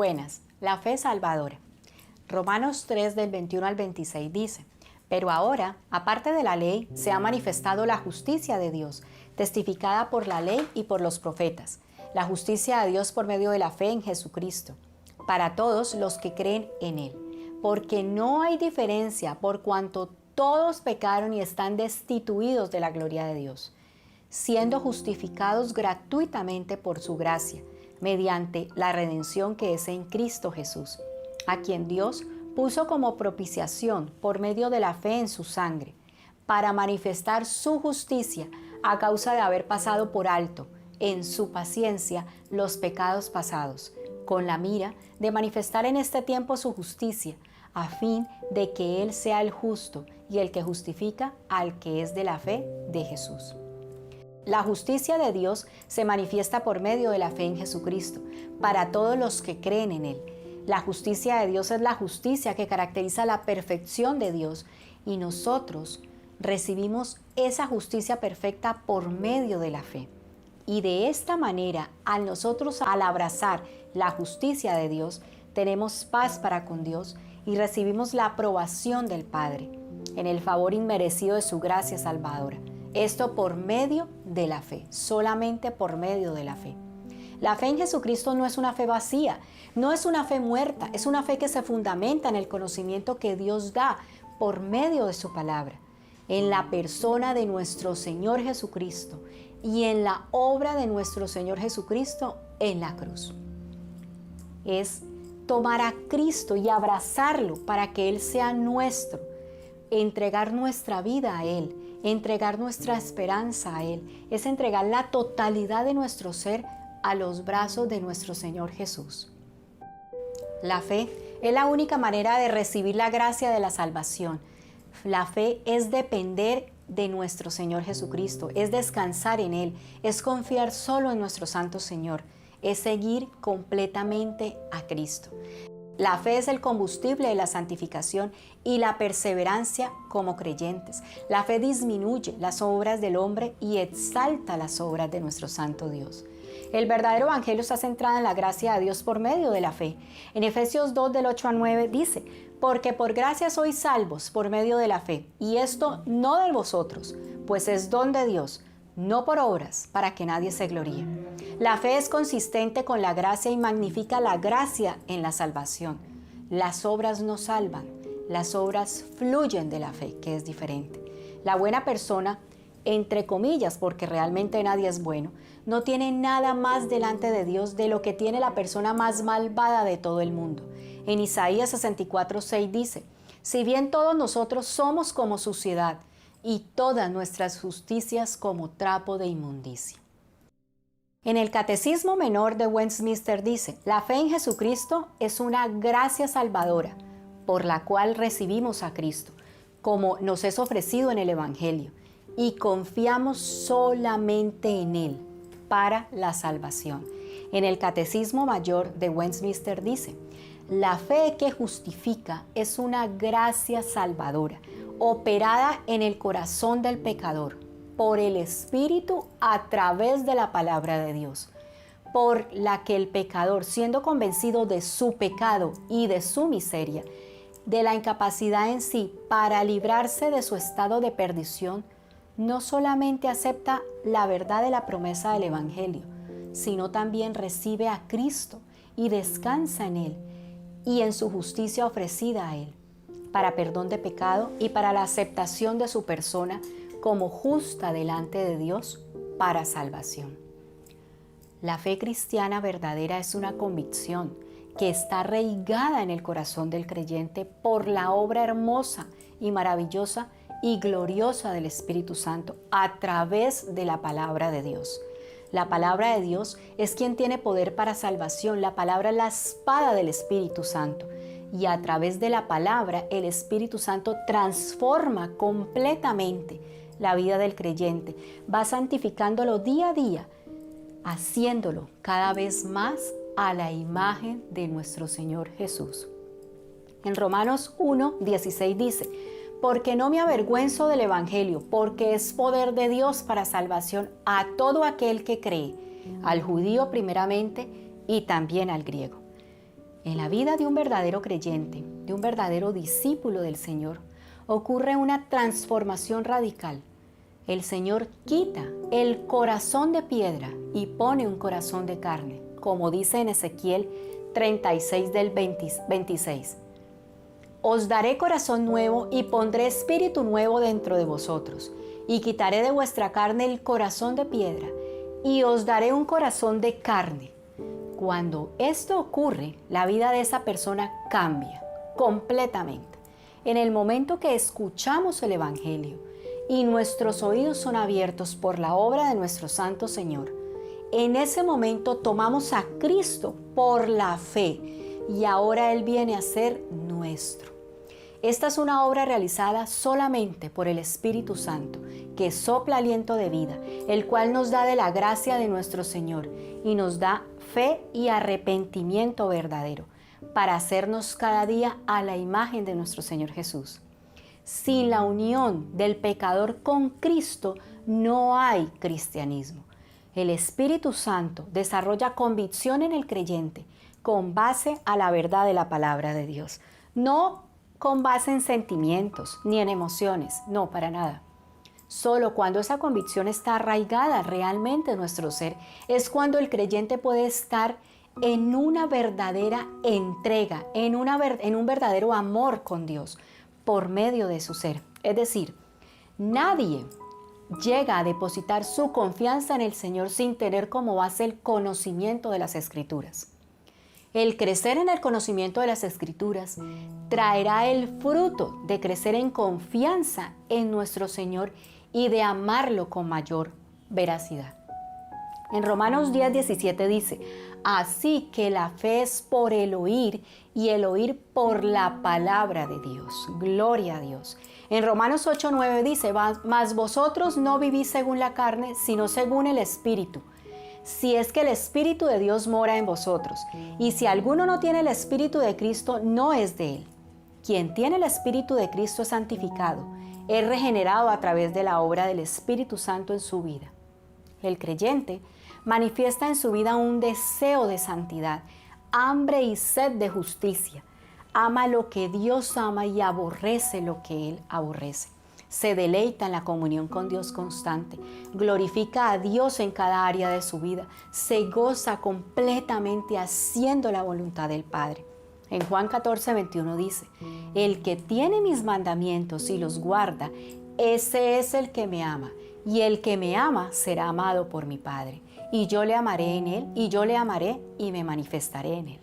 Buenas, la fe salvadora. Romanos 3 del 21 al 26 dice: Pero ahora, aparte de la ley, se ha manifestado la justicia de Dios, testificada por la ley y por los profetas, la justicia de Dios por medio de la fe en Jesucristo, para todos los que creen en Él. Porque no hay diferencia, por cuanto todos pecaron y están destituidos de la gloria de Dios, siendo justificados gratuitamente por su gracia, mediante la redención que es en Cristo Jesús, a quien Dios puso como propiciación por medio de la fe en su sangre, para manifestar su justicia a causa de haber pasado por alto, en su paciencia, los pecados pasados, con la mira de manifestar en este tiempo su justicia, a fin de que Él sea el justo y el que justifica al que es de la fe de Jesús. La justicia de Dios se manifiesta por medio de la fe en Jesucristo, para todos los que creen en Él. La justicia de Dios es la justicia que caracteriza la perfección de Dios, y nosotros recibimos esa justicia perfecta por medio de la fe. Y de esta manera, al abrazar la justicia de Dios, tenemos paz para con Dios y recibimos la aprobación del Padre en el favor inmerecido de su gracia salvadora. Esto por medio de la fe, solamente por medio de la fe. La fe en Jesucristo no es una fe vacía, no es una fe muerta, es una fe que se fundamenta en el conocimiento que Dios da por medio de su palabra, en la persona de nuestro Señor Jesucristo y en la obra de nuestro Señor Jesucristo en la cruz. Es tomar a Cristo y abrazarlo para que Él sea nuestro, entregar nuestra vida a Él, entregar nuestra esperanza a Él, es entregar la totalidad de nuestro ser a los brazos de nuestro Señor Jesús. La fe es la única manera de recibir la gracia de la salvación. La fe es depender de nuestro Señor Jesucristo, es descansar en Él, es confiar solo en nuestro Santo Señor, es seguir completamente a Cristo. La fe es el combustible de la santificación y la perseverancia como creyentes. La fe disminuye las obras del hombre y exalta las obras de nuestro santo Dios. El verdadero evangelio está centrado en la gracia de Dios por medio de la fe. En Efesios 2 del 8 al 9 dice: Porque por gracia sois salvos por medio de la fe, y esto no de vosotros, pues es don de Dios, no por obras, para que nadie se gloríe. La fe es consistente con la gracia y magnifica la gracia en la salvación. Las obras no salvan, las obras fluyen de la fe, que es diferente. La buena persona, entre comillas, porque realmente nadie es bueno, no tiene nada más delante de Dios de lo que tiene la persona más malvada de todo el mundo. En Isaías 64:6 dice: Si bien todos nosotros somos como suciedad, y todas nuestras justicias como trapo de inmundicia. En el Catecismo Menor de Westminster dice: La fe en Jesucristo es una gracia salvadora, por la cual recibimos a Cristo, como nos es ofrecido en el Evangelio, y confiamos solamente en Él para la salvación. En el Catecismo Mayor de Westminster dice: La fe que justifica es una gracia salvadora, operada en el corazón del pecador, por el Espíritu a través de la palabra de Dios, por la que el pecador, siendo convencido de su pecado y de su miseria, de la incapacidad en sí para librarse de su estado de perdición, no solamente acepta la verdad de la promesa del Evangelio, sino también recibe a Cristo y descansa en Él y en su justicia ofrecida a Él, para perdón de pecado y para la aceptación de su persona como justa delante de Dios para salvación. La fe cristiana verdadera es una convicción que está arraigada en el corazón del creyente por la obra hermosa y maravillosa y gloriosa del Espíritu Santo a través de la palabra de Dios. La palabra de Dios es quien tiene poder para salvación. La palabra es la espada del Espíritu Santo. Y a través de la palabra, el Espíritu Santo transforma completamente la vida del creyente. Va santificándolo día a día, haciéndolo cada vez más a la imagen de nuestro Señor Jesús. En Romanos 1:16 dice: Porque no me avergüenzo del Evangelio, porque es poder de Dios para salvación a todo aquel que cree, al judío primeramente y también al griego. En la vida de un verdadero creyente, de un verdadero discípulo del Señor, ocurre una transformación radical. El Señor quita el corazón de piedra y pone un corazón de carne, como dice en Ezequiel 36 del 26. Os daré corazón nuevo y pondré espíritu nuevo dentro de vosotros, y quitaré de vuestra carne el corazón de piedra, y os daré un corazón de carne. Cuando esto ocurre, la vida de esa persona cambia completamente. En el momento que escuchamos el Evangelio y nuestros oídos son abiertos por la obra de nuestro Santo Señor, en ese momento tomamos a Cristo por la fe y ahora Él viene a ser nuestro. Esta es una obra realizada solamente por el Espíritu Santo, que sopla aliento de vida, el cual nos da de la gracia de nuestro Señor y nos da fe y arrepentimiento verdadero para hacernos cada día a la imagen de nuestro Señor Jesús. Sin la unión del pecador con Cristo no hay cristianismo. El Espíritu Santo desarrolla convicción en el creyente con base a la verdad de la palabra de Dios, no con base en sentimientos ni en emociones, no, para nada. Solo cuando esa convicción está arraigada realmente en nuestro ser es cuando el creyente puede estar en una verdadera entrega, en un verdadero amor con Dios por medio de su ser. Es decir, nadie llega a depositar su confianza en el Señor sin tener como base el conocimiento de las Escrituras. El crecer en el conocimiento de las Escrituras traerá el fruto de crecer en confianza en nuestro Señor y de amarlo con mayor veracidad. En Romanos 10:17 dice: así que la fe es por el oír y el oír por la palabra de Dios. Gloria a Dios. En Romanos 8:9 dice: mas vosotros no vivís según la carne, sino según el Espíritu. Si es que el Espíritu de Dios mora en vosotros. Y si alguno no tiene el Espíritu de Cristo, no es de él. Quien tiene el Espíritu de Cristo es santificado, es regenerado a través de la obra del Espíritu Santo en su vida. El creyente manifiesta en su vida un deseo de santidad, hambre y sed de justicia. Ama lo que Dios ama y aborrece lo que Él aborrece. Se deleita en la comunión con Dios constante, glorifica a Dios en cada área de su vida, se goza completamente haciendo la voluntad del Padre. En Juan 14:21 dice: el que tiene mis mandamientos y los guarda, ese es el que me ama, y el que me ama será amado por mi Padre, y yo le amaré en él, y yo le amaré y me manifestaré en él.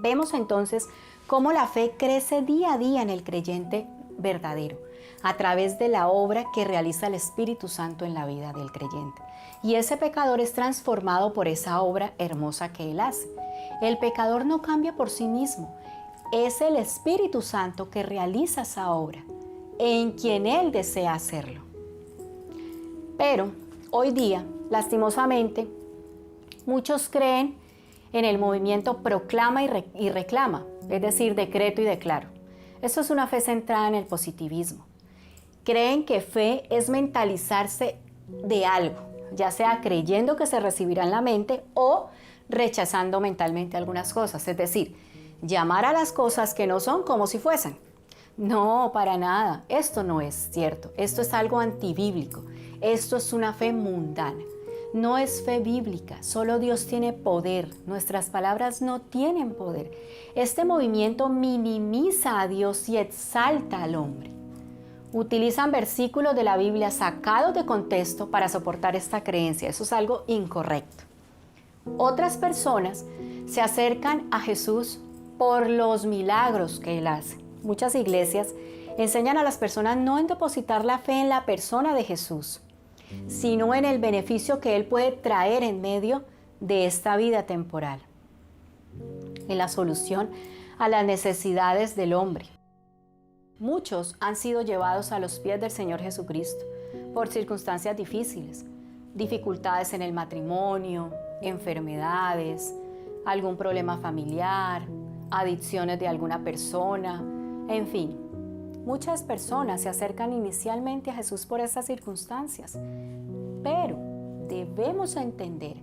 Vemos entonces cómo la fe crece día a día en el creyente verdadero, a través de la obra que realiza el Espíritu Santo en la vida del creyente. Y ese pecador es transformado por esa obra hermosa que Él hace. El pecador no cambia por sí mismo, es el Espíritu Santo que realiza esa obra, en quien Él desea hacerlo. Pero hoy día, lastimosamente, muchos creen en el movimiento proclama y reclama, es decir, decreto y declaro. Eso es una fe centrada en el positivismo. Creen que fe es mentalizarse de algo, ya sea creyendo que se recibirá en la mente o rechazando mentalmente algunas cosas, es decir, llamar a las cosas que no son como si fuesen. No, para nada, esto no es cierto, esto es algo antibíblico, esto es una fe mundana, no es fe bíblica, solo Dios tiene poder, nuestras palabras no tienen poder. Este movimiento minimiza a Dios y exalta al hombre. Utilizan versículos de la Biblia sacados de contexto para soportar esta creencia. Eso es algo incorrecto. Otras personas se acercan a Jesús por los milagros que Él hace. Muchas iglesias enseñan a las personas no en depositar la fe en la persona de Jesús, sino en el beneficio que Él puede traer en medio de esta vida temporal, en la solución a las necesidades del hombre. Muchos han sido llevados a los pies del Señor Jesucristo por circunstancias difíciles, dificultades en el matrimonio, enfermedades, algún problema familiar, adicciones de alguna persona, en fin. Muchas personas se acercan inicialmente a Jesús por estas circunstancias, pero debemos entender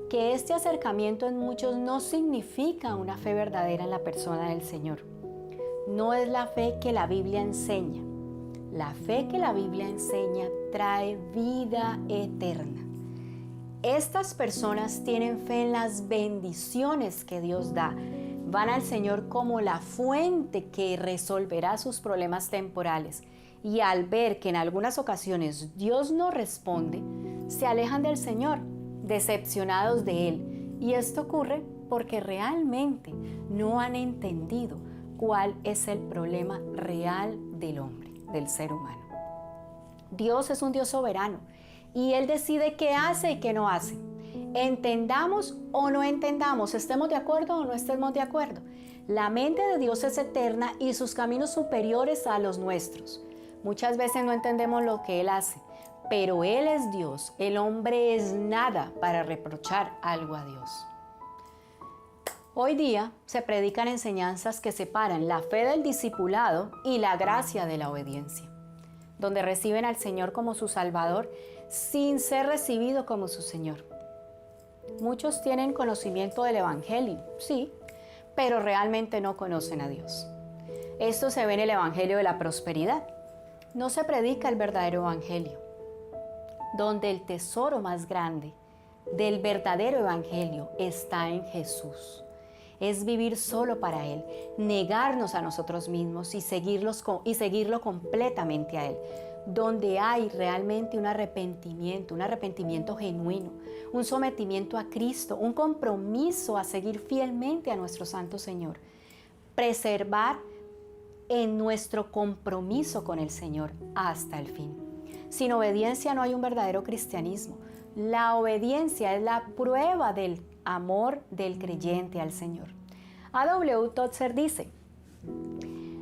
que este acercamiento en muchos no significa una fe verdadera en la persona del Señor. No es la fe que la Biblia enseña. La fe que la Biblia enseña trae vida eterna. Estas personas tienen fe en las bendiciones que Dios da. Van al Señor como la fuente que resolverá sus problemas temporales. Y al ver que en algunas ocasiones Dios no responde, se alejan del Señor, decepcionados de Él. Y esto ocurre porque realmente no han entendido cuál es el problema real del hombre, del ser humano. Dios es un Dios soberano y Él decide qué hace y qué no hace. Entendamos o no entendamos, estemos de acuerdo o no estemos de acuerdo. La mente de Dios es eterna y sus caminos superiores a los nuestros. Muchas veces no entendemos lo que Él hace, pero Él es Dios. El hombre es nada para reprochar algo a Dios. Hoy día se predican enseñanzas que separan la fe del discipulado y la gracia de la obediencia, donde reciben al Señor como su Salvador sin ser recibido como su Señor. Muchos tienen conocimiento del Evangelio, sí, pero realmente no conocen a Dios. Esto se ve en el Evangelio de la prosperidad. No se predica el verdadero Evangelio, donde el tesoro más grande del verdadero Evangelio está en Jesús. Es vivir solo para Él, negarnos a nosotros mismos y seguirlo completamente a Él, donde hay realmente un arrepentimiento genuino, un sometimiento a Cristo, un compromiso a seguir fielmente a nuestro Santo Señor. Preservar en nuestro compromiso con el Señor hasta el fin. Sin obediencia no hay un verdadero cristianismo. La obediencia es la prueba del amor del creyente al Señor. A.W. Tozer dice: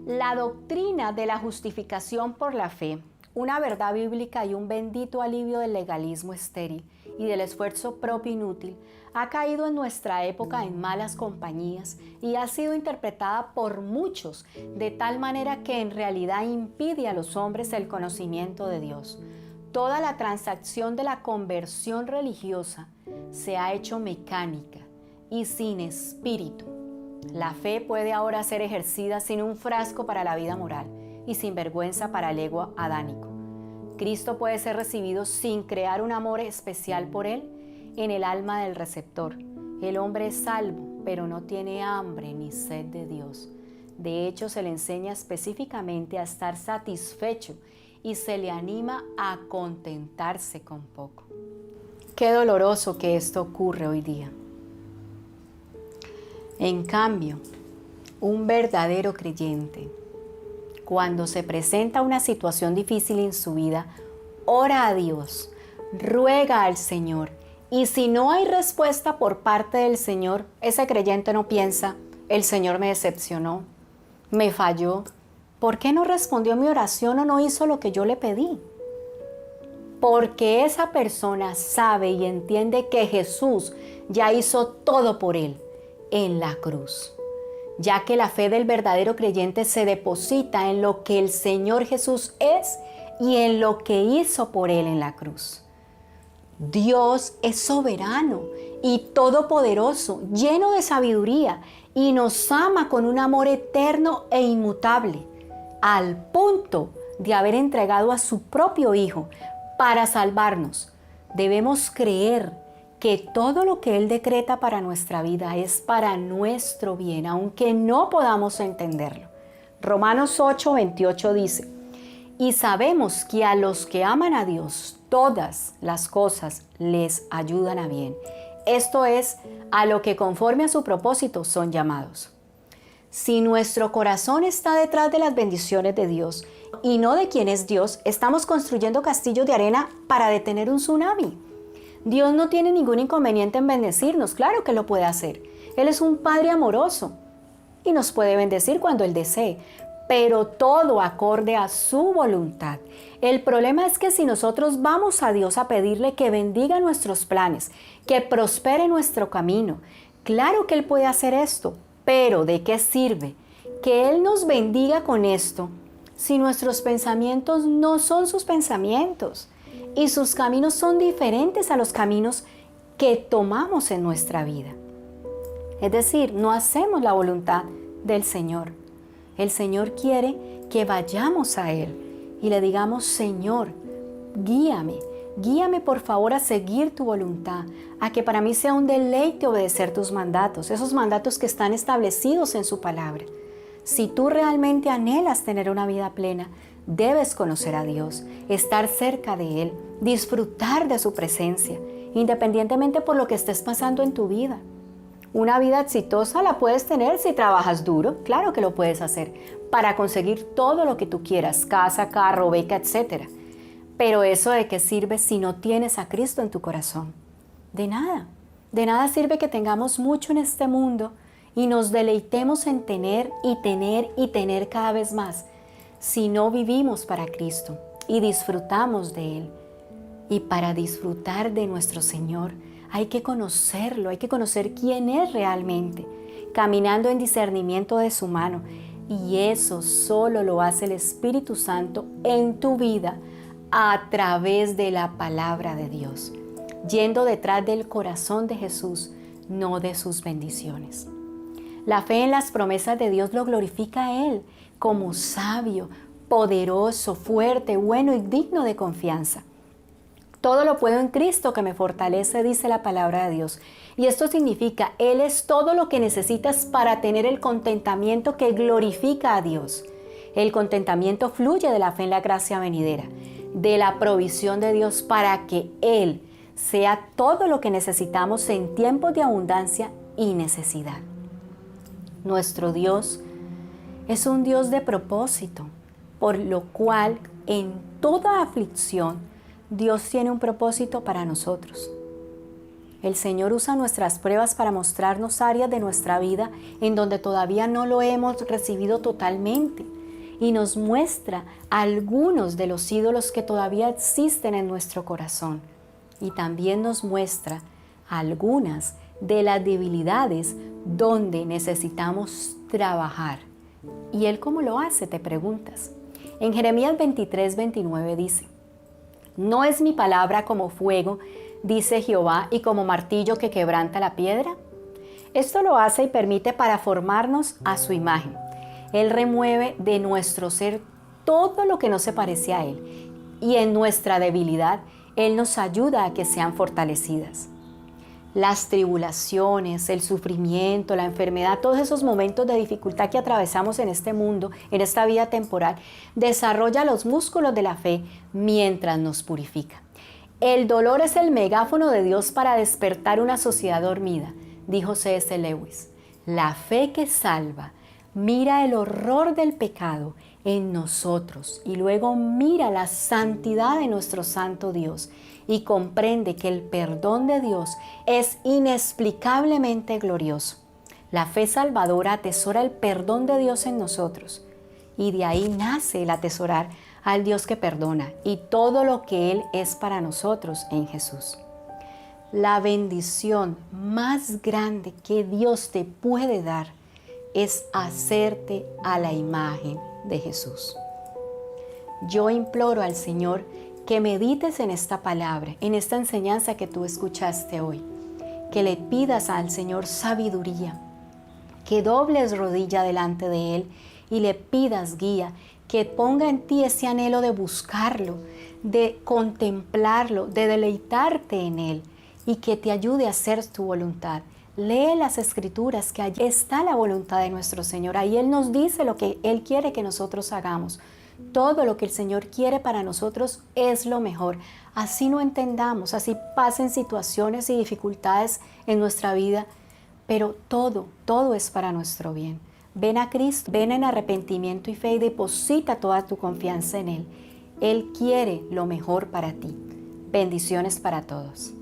la doctrina de la justificación por la fe, una verdad bíblica y un bendito alivio del legalismo estéril y del esfuerzo propio inútil, ha caído en nuestra época en malas compañías y ha sido interpretada por muchos de tal manera que en realidad impide a los hombres el conocimiento de Dios. Toda la transacción de la conversión religiosa se ha hecho mecánica y sin espíritu. La fe puede ahora ser ejercida sin un frasco para la vida moral y sin vergüenza para el ego adánico. Cristo puede ser recibido sin crear un amor especial por Él en el alma del receptor. El hombre es salvo, pero no tiene hambre ni sed de Dios. De hecho, se le enseña específicamente a estar satisfecho y se le anima a contentarse con poco. Qué doloroso que esto ocurre hoy día. En cambio, un verdadero creyente, cuando se presenta una situación difícil en su vida, ora a Dios, ruega al Señor, y si no hay respuesta por parte del Señor, ese creyente no piensa: el Señor me decepcionó, me falló, ¿por qué no respondió mi oración o no hizo lo que yo le pedí? Porque esa persona sabe y entiende que Jesús ya hizo todo por él en la cruz, ya que la fe del verdadero creyente se deposita en lo que el Señor Jesús es y en lo que hizo por él en la cruz. Dios es soberano y todopoderoso, lleno de sabiduría, y nos ama con un amor eterno e inmutable, al punto de haber entregado a su propio Hijo para salvarnos. Debemos creer que todo lo que Él decreta para nuestra vida es para nuestro bien, aunque no podamos entenderlo. Romanos 8:28 dice: y sabemos que a los que aman a Dios, todas las cosas les ayudan a bien. Esto es, a lo que conforme a su propósito son llamados. Si nuestro corazón está detrás de las bendiciones de Dios y no de quién es Dios, estamos construyendo castillos de arena para detener un tsunami. Dios no tiene ningún inconveniente en bendecirnos, claro que lo puede hacer. Él es un Padre amoroso y nos puede bendecir cuando Él desee, pero todo acorde a su voluntad. El problema es que si nosotros vamos a Dios a pedirle que bendiga nuestros planes, que prospere nuestro camino, claro que Él puede hacer esto, pero ¿de qué sirve que Él nos bendiga con esto si nuestros pensamientos no son sus pensamientos y sus caminos son diferentes a los caminos que tomamos en nuestra vida. Es decir, no hacemos la voluntad del Señor. El Señor quiere que vayamos a Él y le digamos: Señor, guíame. Guíame por favor a seguir tu voluntad, a que para mí sea un deleite obedecer tus mandatos, esos mandatos que están establecidos en su palabra. Si tú realmente anhelas tener una vida plena, debes conocer a Dios, estar cerca de Él, disfrutar de su presencia, independientemente por lo que estés pasando en tu vida. Una vida exitosa la puedes tener si trabajas duro, claro que lo puedes hacer, para conseguir todo lo que tú quieras, casa, carro, beca, etc. Pero eso ¿de qué sirve si no tienes a Cristo en tu corazón? De nada. De nada sirve que tengamos mucho en este mundo y nos deleitemos en tener y tener y tener cada vez más si no vivimos para Cristo y disfrutamos de Él. Y para disfrutar de nuestro Señor hay que conocerlo, hay que conocer quién es realmente, caminando en discernimiento de su mano. Y eso solo lo hace el Espíritu Santo en tu vida, a través de la palabra de Dios, yendo detrás del corazón de Jesús, no de sus bendiciones. La fe en las promesas de Dios lo glorifica a Él como sabio, poderoso, fuerte, bueno y digno de confianza. Todo lo puedo en Cristo que me fortalece, dice la palabra de Dios. Y esto significa, Él es todo lo que necesitas para tener el contentamiento que glorifica a Dios. El contentamiento fluye de la fe en la gracia venidera, de la provisión de Dios para que Él sea todo lo que necesitamos en tiempos de abundancia y necesidad. Nuestro Dios es un Dios de propósito, por lo cual en toda aflicción Dios tiene un propósito para nosotros. El Señor usa nuestras pruebas para mostrarnos áreas de nuestra vida en donde todavía no lo hemos recibido totalmente, y nos muestra algunos de los ídolos que todavía existen en nuestro corazón. Y también nos muestra algunas de las debilidades donde necesitamos trabajar. ¿Y Él cómo lo hace?, te preguntas. En Jeremías 23:29 dice: ¿No es mi palabra como fuego, dice Jehová, y como martillo que quebranta la piedra? Esto lo hace y permite para formarnos a su imagen. Él remueve de nuestro ser todo lo que no se parece a Él, y en nuestra debilidad Él nos ayuda a que sean fortalecidas. Las tribulaciones, el sufrimiento, la enfermedad, todos esos momentos de dificultad que atravesamos en este mundo, en esta vida temporal, desarrolla los músculos de la fe mientras nos purifica. El dolor es el megáfono de Dios para despertar una sociedad dormida, dijo C.S. Lewis. La fe que salva mira el horror del pecado en nosotros y luego mira la santidad de nuestro santo Dios y comprende que el perdón de Dios es inexplicablemente glorioso. La fe salvadora atesora el perdón de Dios en nosotros y de ahí nace el atesorar al Dios que perdona y todo lo que Él es para nosotros en Jesús. La bendición más grande que Dios te puede dar es hacerte a la imagen de Jesús. Yo imploro al Señor que medites en esta palabra, en esta enseñanza que tú escuchaste hoy, que le pidas al Señor sabiduría, que dobles rodilla delante de Él y le pidas guía, que ponga en ti ese anhelo de buscarlo, de contemplarlo, de deleitarte en Él y que te ayude a hacer tu voluntad. Lee las Escrituras, que allí está la voluntad de nuestro Señor. Ahí Él nos dice lo que Él quiere que nosotros hagamos. Todo lo que el Señor quiere para nosotros es lo mejor. Así no entendamos, así pasen situaciones y dificultades en nuestra vida, pero todo es para nuestro bien. Ven a Cristo, ven en arrepentimiento y fe y deposita toda tu confianza en Él. Él quiere lo mejor para ti. Bendiciones para todos.